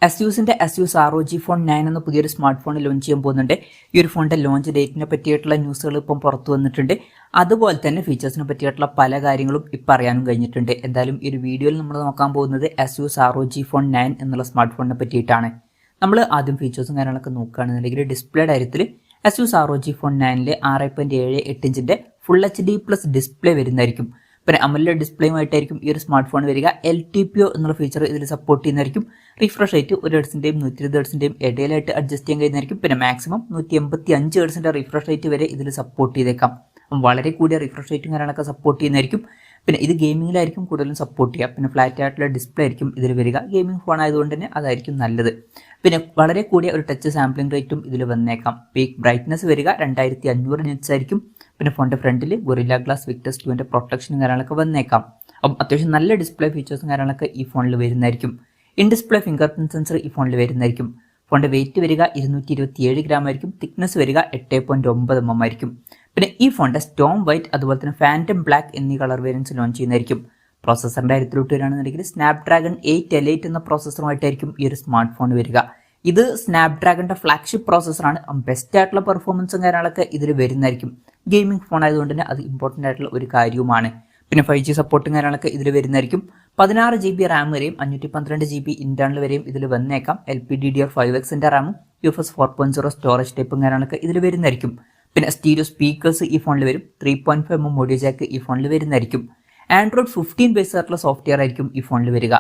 Asusന്റെ Asus ROG Phone 9 എന്ന പുതിയൊരു smart phone launch ചെയ്യാൻ പോകുന്നുണ്ട്. ഈ ഒരു ഫോണിന്റെ ലോഞ്ച് ഡേറ്റിനെ പറ്റിയിട്ടുള്ള ന്യൂസുകൾ ഇപ്പം പുറത്തു വന്നിട്ടുണ്ട്. അതുപോലെ തന്നെ ഫീച്ചേഴ്സിനെ പറ്റിയിട്ടുള്ള പല കാര്യങ്ങളും ഇപ്പം അറിയാനും കഴിഞ്ഞിട്ടുണ്ട്. എന്തായാലും ഈ ഒരു വീഡിയോയിൽ നമ്മൾ നോക്കാൻ പോകുന്നത് Asus ROG Phone 9 എന്നുള്ള സ്മാർട്ട് ഫോണിനെ പറ്റിയിട്ടാണ്. നമ്മൾ ആദ്യം ഫീച്ചേഴ്സും കാര്യങ്ങളൊക്കെ നോക്കുകയാണെന്നുണ്ടെങ്കിൽ ഡിസ്പ്ലേ കാര്യത്തിൽ Asus ROG Phone 9 6.78 ഇഞ്ചിന്റെ ഫുൾ HD പ്ലസ് ഡിസ്പ്ലേ വരുന്നതായിരിക്കും. പിന്നെ AMOLED ഡിസ്പ്ലേയുമായിട്ടായിരിക്കും ഈ ഒരു സ്മാർട്ട് ഫോൺ വരിക. LTPO എന്നുള്ള ഫീച്ചർ ഇതിൽ സപ്പോർട്ട് ചെയ്യുന്നതായിരിക്കും. റിഫ്രഷ് റേറ്റ് 1 ഹെർട്സിന്റെയും 120 ഹെർട്സിന്റെയും ഇടയിലായിട്ട് അഡ്ജസ്റ്റ് ചെയ്യാൻ കഴിയുന്നതായിരിക്കും. പിന്നെ മാക്സിമം 185 ഹെർട്സിന്റെ റിഫ്രഷ് റേറ്റ് വരെ ഇതിൽ സപ്പോർട്ട് ചെയ്തേക്കാം. വളരെ കൂടിയ റിഫ്രഷ് റേറ്റും കാര്യങ്ങളൊക്കെ സപ്പോർട്ട് ചെയ്യുന്നതായിരിക്കും. പിന്നെ ഇത് ഗെയിമിങ്ങിലായിരിക്കും കൂടുതലും സപ്പോർട്ട് ചെയ്യുക. പിന്നെ ഫ്ലാറ്റ് ആയിട്ടുള്ള ഡിസ്പ്ലേ ആയിരിക്കും ഇതിൽ വരിക. ഗെയിമിംഗ് ഫോൺ ആയതുകൊണ്ട് തന്നെ അതായിരിക്കും നല്ലത്. പിന്നെ വളരെ കൂടിയ ഒരു ടച്ച് സാമ്പിളിംഗ് റേറ്റും ഇതിൽ വന്നേക്കാം. പീക്ക് ബ്രൈറ്റ്നസ് വരിക 2500 നിറ്റ്സ് ആയിരിക്കും. പിന്നെ ഫോണിന്റെ ഫ്രണ്ടിൽ ഗൊറില്ല ഗ്ലാസ് വിക്ടസ് 2ന്റെ പ്രൊട്ടക്ഷനും കാര്യങ്ങളൊക്കെ വന്നേക്കാം. അപ്പം അത്യാവശ്യം നല്ല ഡിസ്പ്ലേ ഫീച്ചേഴ്സും കാര്യങ്ങളൊക്കെ ഈ ഫോണിൽ വരുന്നതായിരിക്കും. In display finger print sensor ഈ ഫോണിൽ വരുന്നതായിരിക്കും. ഫോണിന്റെ വെയിറ്റ് വരിക 227 ഗ്രാം ആയിരിക്കും. തിക്നെസ് വരിക 8.9 mm ആയിരിക്കും. പിന്നെ ഈ ഫോണിന്റെ സ്റ്റോം വൈറ്റ് അതുപോലെ തന്നെ ഫാൻറ്റം ബ്ലാക്ക് എന്നീ കളർ വേരിയൻസ് ലോഞ്ച് ചെയ്യുന്നതായിരിക്കും. പ്രോസസറിന്റെ കാര്യത്തിലോട്ട് വരികയാണെന്നുണ്ടെങ്കിൽ സ്നാപ്ഡ്രാഗൺ 8L8 എന്ന പ്രോസസറുമായിട്ടായിരിക്കും ഈ ഒരു സ്മാർട്ട് ഫോൺ വരിക. ഇത് സ്നാപ്ഡ്രാഗണിന്റെ ഫ്ലാഗ്ഷിപ്പ് പ്രോസസറാണ്. ബെസ്റ്റ് ആയിട്ടുള്ള പെർഫോമൻസും കാര്യങ്ങളൊക്കെ ഇതിൽ വരുന്നതായിരിക്കും. ഗെയിമിംഗ് ഫോൺ ആയതുകൊണ്ട് തന്നെ അത് ഇമ്പോർട്ടൻ്റ് ആയിട്ടുള്ള ഒരു കാര്യവുമാണ്. പിന്നെ 5G സപ്പോർട്ടും കാര്യങ്ങളൊക്കെ ഇതിൽ വരുന്നതായിരിക്കും. 16 GB റാം വരെയും 512 GB ഇന്റേണൽ വരെയും ഇതിൽ വന്നേക്കാം. LPDDR5X റാമും UFS 4.0 സ്റ്റോറേജ് ടൈപ്പും കാര്യങ്ങളൊക്കെ ഇതിൽ വരുന്നതായിരിക്കും. പിന്നെ സ്റ്റീരിയോ സ്പീക്കേഴ്സ് ഈ ഫോണിൽ വരും. 3.5 mm ഓഡിയോ ജാക്ക് ഈ ഫോണിൽ വരുന്നതായിരിക്കും. ആൻഡ്രോയിഡ് 15 ബേസ് ആയിട്ടുള്ള സോഫ്റ്റ്വെയർ ആയിരിക്കും ഈ ഫോണിൽ വരിക.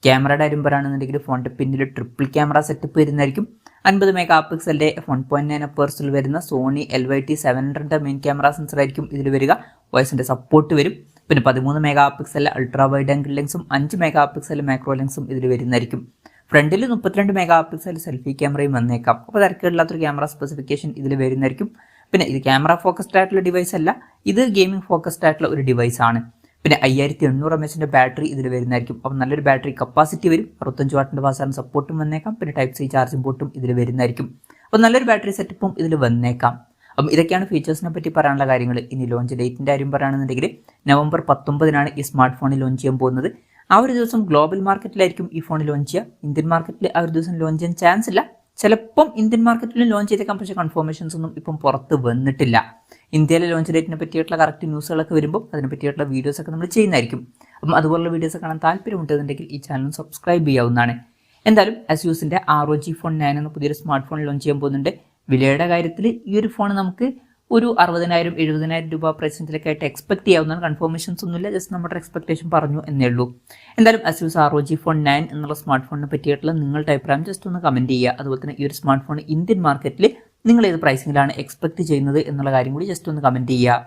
ക്യാമറയുടെ കാര്യം പറയുകയാണെന്നുണ്ടെങ്കിൽ ഫോണിന്റെ പിന്നിൽ ട്രിപ്പിൾ ക്യാമറ സെറ്റപ്പ് വരുന്നതായിരിക്കും. 50 മെഗാ പിക്സലിന്റെ 1.9 അപ്പേഴ്സിൽ വരുന്ന Sony LYT 700 main camera sensor ആയിരിക്കും ഇതിൽ വരിക. വോയിസിന്റെ സപ്പോർട്ട് വരും. പിന്നെ 13 മെഗാ പിക്സലിലെ അൾട്രാ വൈഡ് ആംഗിൾ ലെൻസും 5 മെഗാ പിക്സലിലെ മാക്രോ ലെൻസും ഇതിൽ വരുന്നതായിരിക്കും. ഫ്രണ്ടിൽ 32 മെഗാ പിക്സൽ സെൽഫി ക്യാമറയും വന്നേക്കാം. അപ്പോൾ തിരക്കില്ലാത്തൊരു ക്യാമറ സ്പെസിഫിക്കേഷൻ ഇതിൽ വരുന്നതായിരിക്കും. പിന്നെ ഇത് ക്യാമറ ഫോക്കസ്ഡ് ആയിട്ടുള്ള ഡിവൈസ് അല്ല, ഇത് ഗെയിമിംഗ് ഫോക്കസ്ഡ് ആയിട്ടുള്ള ഒരു ഡിവൈസ് ആണ്. പിന്നെ 5800 mAh ബാറ്ററി ഇതിൽ വരുന്നതായിരിക്കും. അപ്പം നല്ലൊരു ബാറ്ററി കപ്പാസിറ്റി വരും. 65 വാട്ടിന്റെ ഫാസ്റ്റ് സപ്പോർട്ടും വന്നേക്കാം. പിന്നെ Type-C ചാർജിംഗ് പോർട്ടും ഇതിൽ വരുന്നതായിരിക്കും. അപ്പം നല്ലൊരു ബാറ്ററി സെറ്റപ്പും ഇതിൽ വന്നേക്കാം. അപ്പം ഇതൊക്കെയാണ് ഫീച്ചേഴ്സിനെ പറ്റി പറയാനുള്ള കാര്യങ്ങൾ. ഇനി ലോഞ്ച് ഡേറ്റിന്റെ കാര്യം പറയുകയാണെന്നുണ്ടെങ്കിൽ നവംബർ 19 ഈ സ്മാർട്ട് ഫോൺ ലോഞ്ച് ചെയ്യാൻ പോകുന്നത്. ആ ഒരു ദിവസം ഗ്ലോബൽ മാർക്കറ്റിലായിരിക്കും ഈ ഫോൺ ലോഞ്ച് ചെയ്യുക. ഇന്ത്യൻ മാർക്കറ്റിൽ ആ ഒരു ദിവസം ലോഞ്ച് ചെയ്യാൻ ചാൻസ് ഇല്ല. ചിലപ്പം ഇന്ത്യൻ മാർക്കറ്റിൽ ലോഞ്ച് ചെയ്തേക്കാം, പക്ഷേ കൺഫർമേഷൻസ് ഒന്നും ഇപ്പം പുറത്ത് വന്നിട്ടില്ല. ഇന്ത്യയിലെ ലോഞ്ച് ഡേറ്റിനെ പറ്റിയിട്ടുള്ള കറക്റ്റ് ന്യൂസുകളൊക്കെ വരുമ്പോൾ അതിനെ പറ്റിയിട്ടുള്ള വീഡിയോസൊക്കെ നമ്മൾ ചെയ്യുന്നതായിരിക്കും. അപ്പം അതുപോലുള്ള വീഡിയോസ് കാണാൻ താല്പര്യമുണ്ടെന്നുണ്ടെങ്കിൽ ഈ ചാനൽ സബ്സ്ക്രൈബ് ചെയ്യാവുന്നതാണ്. എന്തായാലും Asusന്റെ ROG Phone 9 എന്ന പുതിയൊരു സ്മാർട്ട് ഫോൺ ലോഞ്ച് ചെയ്യാൻ പോകുന്നുണ്ട്. വിലയുടെ കാര്യത്തിൽ ഈ ഒരു ഫോൺ നമുക്ക് ഒരു 60,000-70,000 രൂപ പ്രൈസിലൊക്കെ ആയിട്ട് എക്സ്പെക്ട് ചെയ്യാവുന്നതാണ്. കൺഫർമേഷൻസ് ഒന്നുമില്ല, ജസ്റ്റ് നമ്മുടെ എക്സ്പെക്ടേഷൻ പറഞ്ഞു എന്നേ ഉള്ളൂ. എന്തായാലും Asus ROG Phone 9 എന്നുള്ള സ്മാർട്ട് ഫോണിനെ പറ്റിയിട്ടുള്ള നിങ്ങളുടെ അഭിപ്രായം ജസ്റ്റ് ഒന്ന് കമൻറ്റ് ചെയ്യുക. അതുപോലെ തന്നെ ഈ ഒരു സ്മാർട്ട് ഫോൺ ഇന്ത്യൻ മാർക്കറ്റിൽ നിങ്ങൾ ഏത് പ്രൈസിങ്ങിലാണ് എക്സ്പെക്ട് ചെയ്യുന്നത് എന്നുള്ള കാര്യം കൂടി ജസ്റ്റ് ഒന്ന് കമൻറ്റ് ചെയ്യുക.